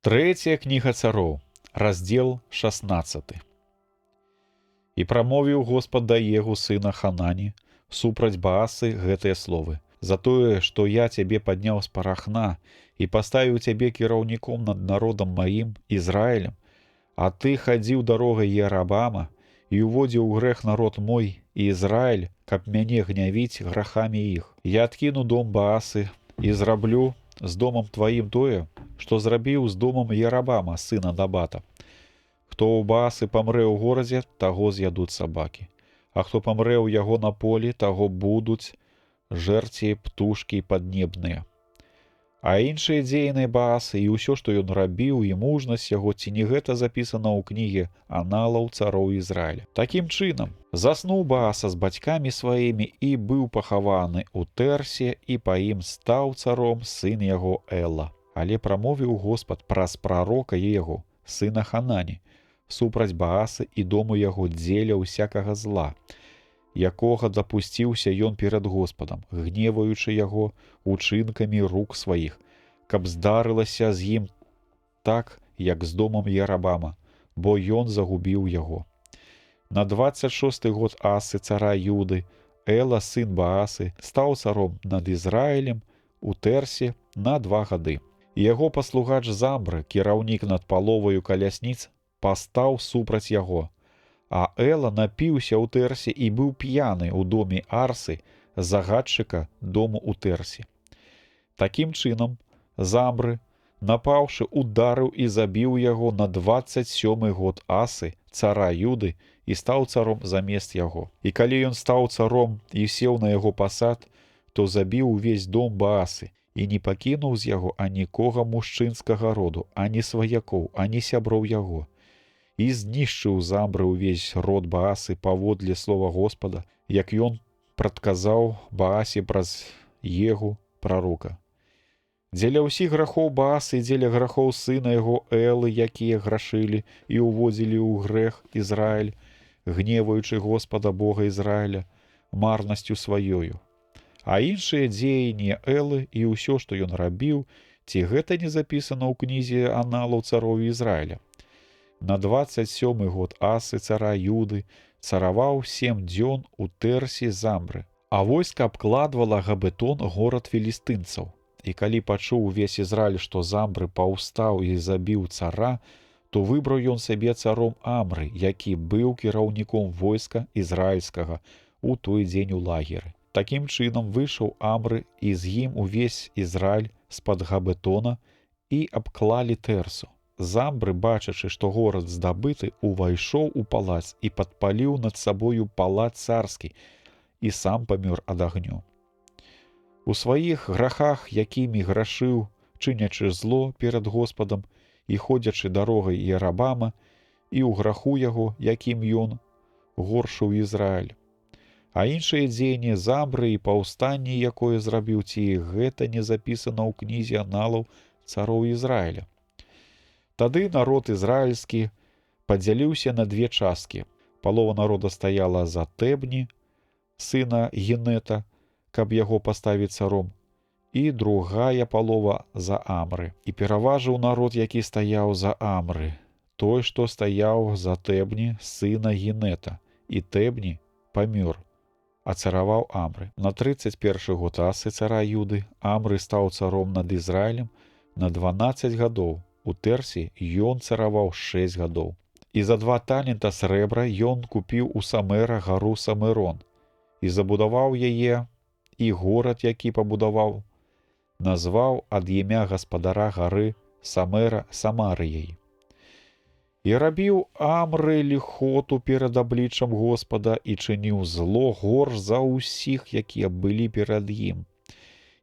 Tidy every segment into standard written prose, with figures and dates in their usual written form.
Трэцяя кніга цароў, раздзел 16. І прамовіў Господ да Егу сына Ханані супраць Баасы гэтыя словы: «За тое, што я цябе падняў з парахна і паставіў цябе кіраўніком над народам маім Ізраілем, а ты хадзіў дарогай Еарабама і уводзіў у грэх народ мой і Ізраіль, каб мяне гнявіць грахамі іх. Я адкіну дом Баасы і зраблю з домам тваім тое, што зрабіў з домам Еарабама, сына Набата. Хто ў Баасы памрэ ў горадзе, таго з'ядуць сабакі, а хто памрэ ў яго на полі, таго будуць жэрці птушкі паднебныя. А іншыя дзеяныя Баасы і ўсё, што ён рабіў, і мужнасць яго, ці не гэта запісана ў кнізе аналаў цароў Ізраіля. Такім чынам, заснуў Бааса з бацькамі сваімі і быў пахаваны ў Тэрсе, і па ім стаў царом сын яго Эла. Але прамовіў Господ праз прарока Егу, сына Ханані, супраць Баасы і дому яго дзеля ўсякага зла, якога дапусціўся ён перад Господам, гневаючы яго учынкамі рук сваіх, каб здарылася з ім так, як з домам Еарабама, бо ён загубіў яго. На 26 год Асы, цара Юды, Эла, сын Баасы, стаў царом над Ізраілем у Тэрсе на 2 гады. Яго паслугач Замбры, кіраўнік над паловаю калясніц, пастаў супраць яго. А Эла напіўся ў Тэрсе і быў п'яны ў доме Арсы, загадчыка дому ў Тэрсе. Такім чынам, Замбры, напаўшы, ударыў і забіў яго на 27 год Асы, цара Юды, і стаў царом замест яго. І калі ён стаў царом і сеў на яго пасад, то забіў увесь дом Баасы і не пакінуў з яго анікога мужчынскага роду, ані сваякоў, ані сяброў яго. І знішчыў Замбры ўвесь род Баасы паводле слова Господа, як ён прадказаў Баасе праз Егу прарока. Дзеля ўсіх грахоў Баасы і дзеля грахоў сына яго Элы, якія грашылі і уводзілі ў грэх Ізраіль, гневаючы Господа Бога Ізраіля марнасцю сваёю. А іншыя дзеянні Элы і ўсё, што ён рабіў, ці гэта не запісана ў кнізе аналаў цароў Ізраіля. На 27 год Асы, цара Юды, цараваў 7 дзён у Тэрсе Замбры, а войска абкладвала Габетон, горад філістынцаў. І калі пачуў увесь Ізраіль, што Замбры паўстаў і забіў цара, то выбраў ён сабе царом Амры, які быў кіраўніком войска ізраільскага у той дзень у лагеры. Такім чынам выйшаў Амры і з ім увесь Ізраіль з-пад Габетона і абклалі Тэрсу. Замбры, бачачы, што горад здабыты, увайшоў у палац і падпаліў над сабою палац царскі і сам памёр ад агню. У сваіх грахах, якімі грашыў, чынячы зло перад Господам і ходзячы дарогай Еарабама, і ў граху яго, якім ён горшыў Ізраіль. А іншыя дзеянні Замбры і паўстанне, якое зрабіў, ці гэта не запісана ў кнізе аналаў цароў Ізраіля. Тады народ ізраільскі падзяліўся на 2 часткі. Палова народа стаяла за Тэбні, сына Гінета, каб яго паставіць царом, і другая палова за Амры. І пераважыў народ, які стаяў за Амры, той, што стаяў за Тэбні, сына Гінета, і Тэбні памёр, а цараваў Амры. На 31 год Асы, цара Юды, Амры стаў царом над Ізраілем на 12 гадоў. У Тэрсе ён цараваў 6 гадоў. І за 2 талента срэбра ён купіў у Самэра гару Самэрон і забудаваў яе, і горад, які пабудаваў, назваў ад імя гаспадара гары Самэра Самарыяй. І рабіў Амры ліхоту перад абліччам Господа і чыніў зло горш за ўсіх, якія былі перад ім.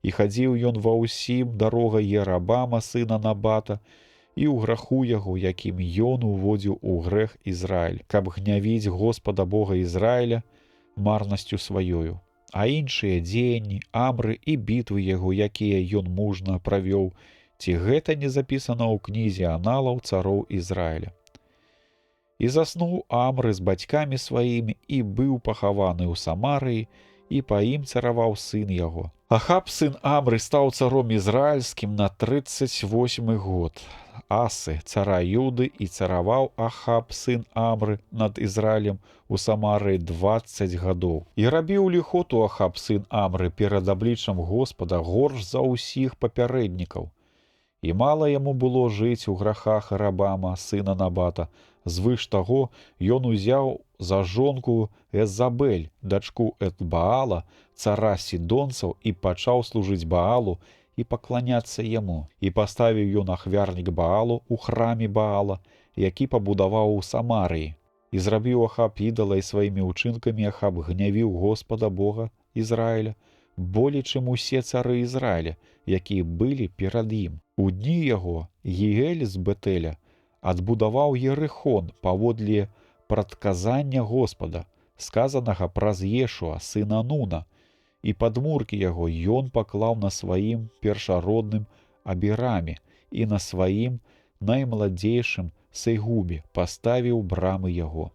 І хадзіў ён ва ўсім дарогай Еарабама, сына Набата, і ў граху яго, якім ён уводзіў у грэх Ізраіль, каб гнявіць Господа Бога Ізраіля марнасцю сваёю. А іншыя дзеянні Амры і бітвы яго, якія ён мужна правёў, ці гэта не запісана ў кнізе аналаў цароў Ізраіля. І заснуў Амры з бацькамі сваімі і быў пахаваны ў Самарыі, і па ім цараваў сын яго. Ахаб, сын Амры, стаў царом ізраільскім на 38 год. Асы, цара Юды, і цараваў Ахаб, сын Амры, над Ізраілем у Самарыі 20 гадоў. І рабіў ліхоту Ахаб, сын Амры, перад абліччам Господа горш за ўсіх папярэднікаў. І мала яму было жыць у грахах Арабама, сына Набата. Звыш таго, ён узяў за жонку Эзабель, дачку Эт-Баала, цара сідонцаў, і пачаў служыць Баалу і пакланяцца яму. І паставіў ён ахвярнік Баалу ў храме Баала, які пабудаваў у Самарыі. І зрабіў Ахаб ідала, і сваімі ўчынкамі Ахаб гнявіў Господа Бога Ізраіля болей, чым усе цары Ізраіля, якія былі перад ім. У дні яго Гіэль з Бэтэля адбудаваў Ерыхон паводле прадказання Господа, сказанага праз Ешуа, сына Нуна, і падмуркі яго ён паклаў на сваім першародным Абіраме і на сваім наймаладзейшым Сейгубе, паставіў брамы яго.